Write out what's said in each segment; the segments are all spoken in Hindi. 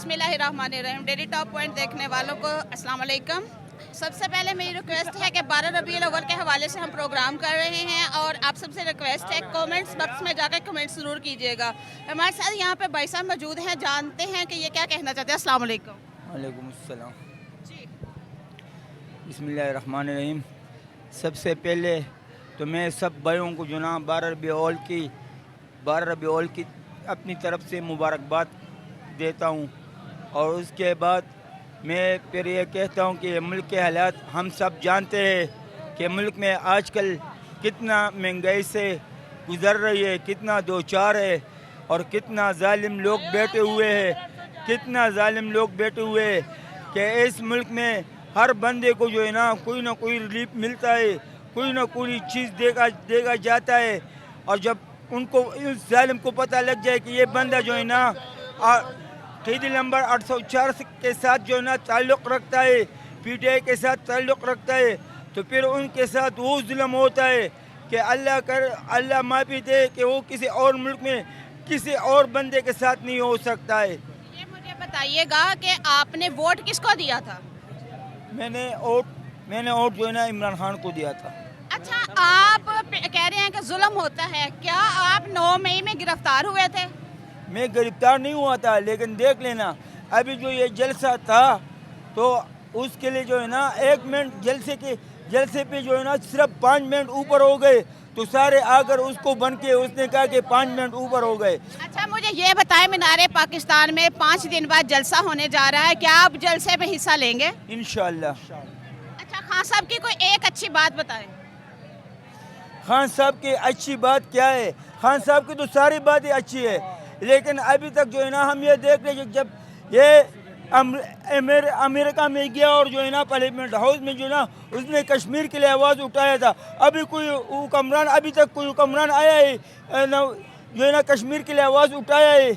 बिस्मिल्लाहिर्रहमानिर्रहीम। डेली टॉप पॉइंट देखने वालों को अस्सलाम वालेकुम। सबसे पहले मेरी रिक्वेस्ट है कि 12 रबीउल अव्वल के हवाले से हम प्रोग्राम कर रहे हैं और आप सबसे रिक्वेस्ट है कमेंट्स बॉक्स में जाकर कमेंट्स ज़रूर कीजिएगा। हमारे साथ यहाँ पे भाई साहब मौजूद हैं, जानते हैं कि ये क्या कहना चाहते हैं। अस्सलाम वालेकुम। वालेकुम अस्सलाम। जी, बिस्मिल्लाहिर्रहमानिर्रहीम। सबसे पहले तो मैं सब भाइयों को जो ना 12 रबीउल की अपनी तरफ से मुबारकबाद देता हूँ और उसके बाद मैं फिर ये कहता हूँ कि मुल्क के हालात हम सब जानते हैं कि मुल्क में आजकल कितना महंगाई से गुज़र रही है, कितना दो चार है और कितना जालिम लोग बैठे हुए हैं, कि इस मुल्क में हर बंदे को जो है ना कोई रिलीफ मिलता है, कोई ना कोई चीज़ देगा जाता है। और जब उनको उस जालिम को पता लग जाए कि ये बंदा जो है ना कैदी नंबर 804 के साथ जो है ना ताल्लुक़ रखता है, PTI के साथ ताल्लुक़ रखता है, तो फिर उनके साथ वो जुल्म होता है कि अल्लाह माफ़ी दे कि वो किसी और मुल्क में किसी और बंदे के साथ नहीं हो सकता है। ये मुझे बताइएगा कि आपने वोट किसको दिया था? मैंने वोट जो है ना इमरान खान को दिया था। अच्छा, आप कह रहे हैं कि जुल्म होता है, क्या आप 9 मई में गिरफ्तार हुए थे? मैं गिरफ्तार नहीं हुआ था, लेकिन देख लेना अभी जो ये जलसा था तो उसके लिए जो है ना 1 मिनट जलसे पे जो है ना सिर्फ 5 मिनट ऊपर हो गए तो सारे आकर उसको बन के उसने कहा कि 5 मिनट ऊपर हो गए। अच्छा, मुझे ये बताएं, मीनारे पाकिस्तान में 5 दिन बाद जलसा होने जा रहा है, क्या आप जलसे में हिस्सा लेंगे? इंशाअल्लाह। अच्छा, खान साहब की कोई एक अच्छी बात बताएं। खान साहब की अच्छी बात क्या है? खान साहब की तो सारी बातें अच्छी है, लेकिन अभी तक जो है ना हम ये देख रहे जब ये अमेरिका में गया और जो है ना पार्लियामेंट हाउस में जो है ना उसने कश्मीर के लिए आवाज़ उठाया था, अभी तक कोई हुक्मरान आया है जो है ना कश्मीर के लिए आवाज़ उठाया है।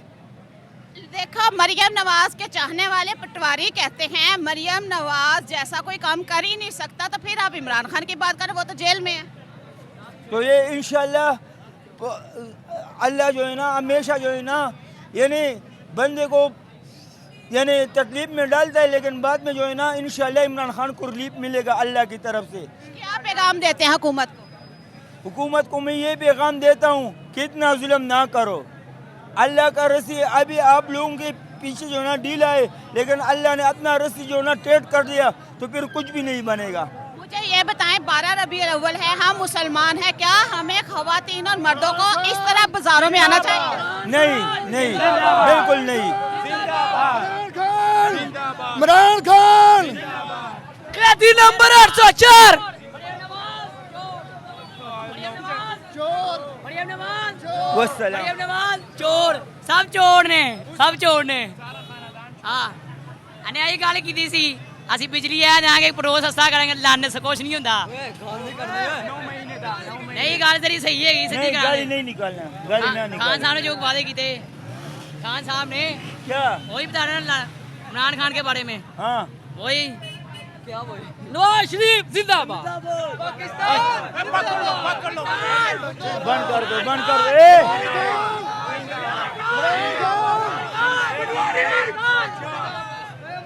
देखो, मरियम नवाज के चाहने वाले पटवारी कहते हैं मरियम नवाज जैसा कोई काम कर ही नहीं सकता, तो फिर आप इमरान खान की बात करें, वो तो जेल में है। तो ये इंशाल्लाह अल्लाह जो है ना हमेशा जो है ना यानी बंदे को यानी तकलीफ में डालता है, लेकिन बाद में जो है ना इंशाल्लाह इमरान खान को रिलीफ मिलेगा अल्लाह की तरफ से। क्या पैगाम देते हैं हुकूमत को? हुकूमत को मैं ये पैगाम देता हूँ कि इतना जुल्म ना करो। अल्लाह का रस्सी अभी आप लोगों के पीछे जो है ना ढीला है, लेकिन अल्लाह ने अपना रस्सी जो है ना टेढ़ कर दिया तो फिर कुछ भी नहीं बनेगा। मुझे ये बताएं, 12 रबीउल अव्वल है, हम मुसलमान हैं, क्या हमें ख़वातीन और मर्दों को इस तरह बाजारों में आना चाहिए? नहीं, बिल्कुल नहीं। इमरान खान कैदी नंबर 804 चोर सब चोर ने हाँ अने यही गल की सी असी बिजली है जाके पेट्रोल सस्ता करेंगे, लाने से कुछ नहीं होता। नहीं गल तेरी सही है, सच्ची गाली नहीं निकालना, खान साहब ने जो वादे किए, खान साहब ने क्या वही बता रहे इमरान खान के बारे में। हाँ वही क्या नवाज शरीफ जिंदाबाद, बंद कर दो।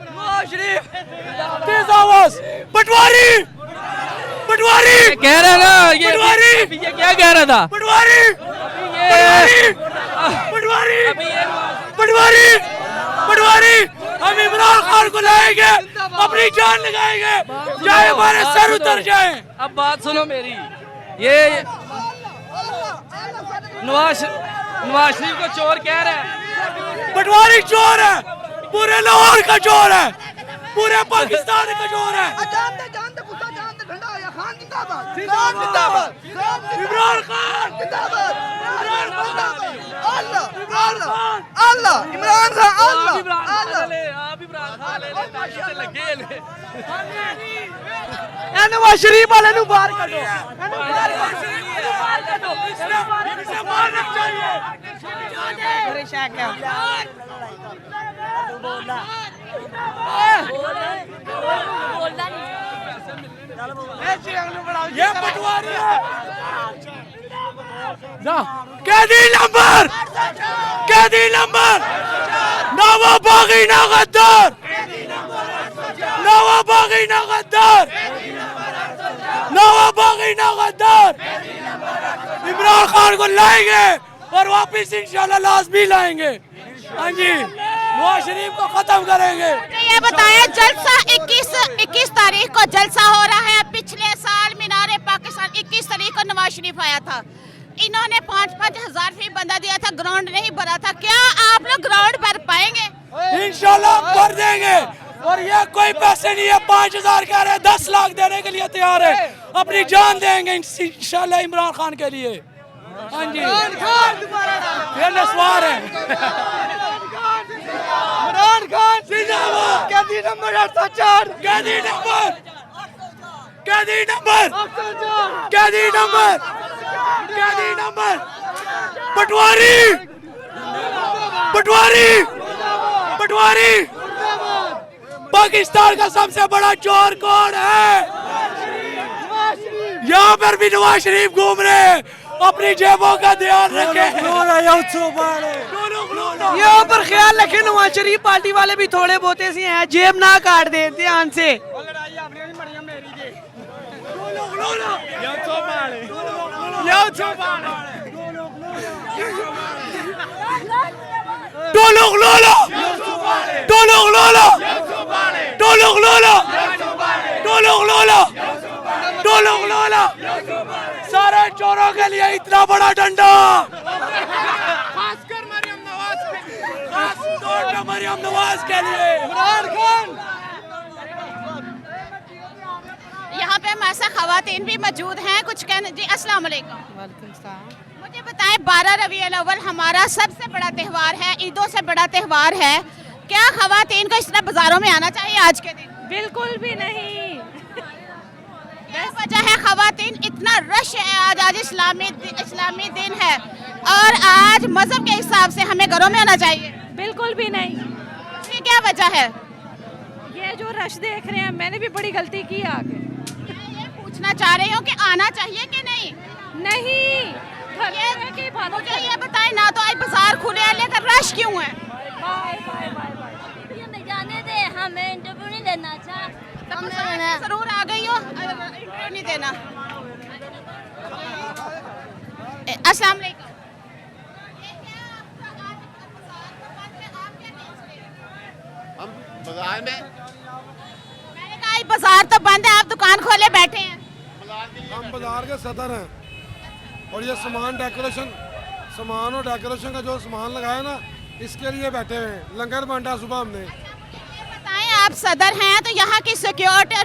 नवाज शरीफ तेज आवाज पटवारी कह रहा ना, ये क्या कह रहा था? पटवारी हम इमरान खान को लाएंगे, अपनी जान लगाएंगे, चाहे हमारे सर उतर जाए। अब बात सुनो मेरी, ये नवाज शरीफ को चोर कह रहे हैं, पटवारी चोर है, पूरे लाहौर का चोर है, पूरे पाकिस्तान का चोर है। जानते ठंडा हो या खान जिंदाबाद, इमरान खान जिंदाबाद, अल्लाह इमरान खान नवाज शरीफ वाले नु बाहर करो, ये पटवारी है। कैदी नंबर नवा बागी ना गद्दार, नवा बागी ना गद्दार, नवा बागी ना गद्दार। इमरान खान को लाएंगे और वापिस इंशाल्लाह लाजमी लाएंगे। हाँ जी, नवाज शरीफ को खत्म करेंगे। ये बताएं, जलसा 21 तारीख को जलसा हो रहा है। पिछले साल मीनारे पाकिस्तान 21 तारीख को नवाज शरीफ आया था। इन्होंने 5-5 हजार फी बंदा दिया था, ग्राउंड नहीं भरा था। क्या आप लोग ग्राउंड भर पाएंगे? इंशाल्लाह भर देंगे। और ये कोई पैसे नहीं है, 5000 कह रहे हैं, 10 लाख देने के लिए तैयार है। अपनी जान देंगे इंशाल्लाह इमरान खान के लिए। हाँ जी, ये नस्वार है। इमरान खान जिंदाबाद। कैदी नंबर 804, कैदी नंबर, कैदी नंबर, कैदी नंबर, कैदी नंबर। पटवारी, पटवारी, पटवारी। पाकिस्तान का सबसे बड़ा चोर कौन है? यहाँ पर भी नवाज शरीफ घूम रहे हैं। अपनी जेबों का ध्यान रखें। यहाँ पर ख्याल रखें, नवाज शरीफ पार्टी वाले भी थोड़े बहुते से हैं, जेब ना काट दे ध्यान से। टोलुक लोला, टोलुक लोला, टोलुक लोला, टोलुक लोला, टोलुक लोला। सारे चोरों के लिए इतना बड़ा डंडा, खासकर मरियम नवाज के लिए, खास तौर पे मरियम नवाज के लिए। इमरान खान। यहाँ पे हमारे साथ खवातीन भी मौजूद हैं। कुछ कहना जी? अस्सलाम वालेकुम। मुझे बताएं, 12 रबीउल अव्वल हमारा सबसे बड़ा त्यौहार है, ईदों से बड़ा त्यौहार है। क्या खवातीन को इस तरह बाजारों में आना चाहिए आज के दिन? बिल्कुल भी नहीं। क्या वजह है खवातीन इतना रश है? आज इस्लामी दिन है और आज मजहब के हिसाब से हमें घरों में आना चाहिए। बिल्कुल भी नहीं। ये क्या वजह है? ये जो रश देख रहे हैं, मैंने भी बड़ी गलती की आके। ये पूछना चाह रही हूँ कि आना चाहिए कि नहीं? नहीं, मुझे ये बताएं, ना तो आज बाजार खुले हैं लेकिन रश क्यों है? Bye bye bye bye. हमें जाने दे, हमें इंटरव्यू नहीं देना। अच्छा, जरूर आ गई हो, इंटरव्यू नहीं देना। अस्सलाम वालेकुम। हम बाजार में, मैंने कहा आज बाजार तो बंद है, आप दुकान खोले बैठे हैं। हम बाजार के सदर हैं और ये सामान और डेकोरेशन का जो सामान लगाया ना, इसके लिए बैठे हुए हैं। लंगर बांटा सुबह हमने। बताएं, आप सदर हैं तो यहाँ की सिक्योरिटी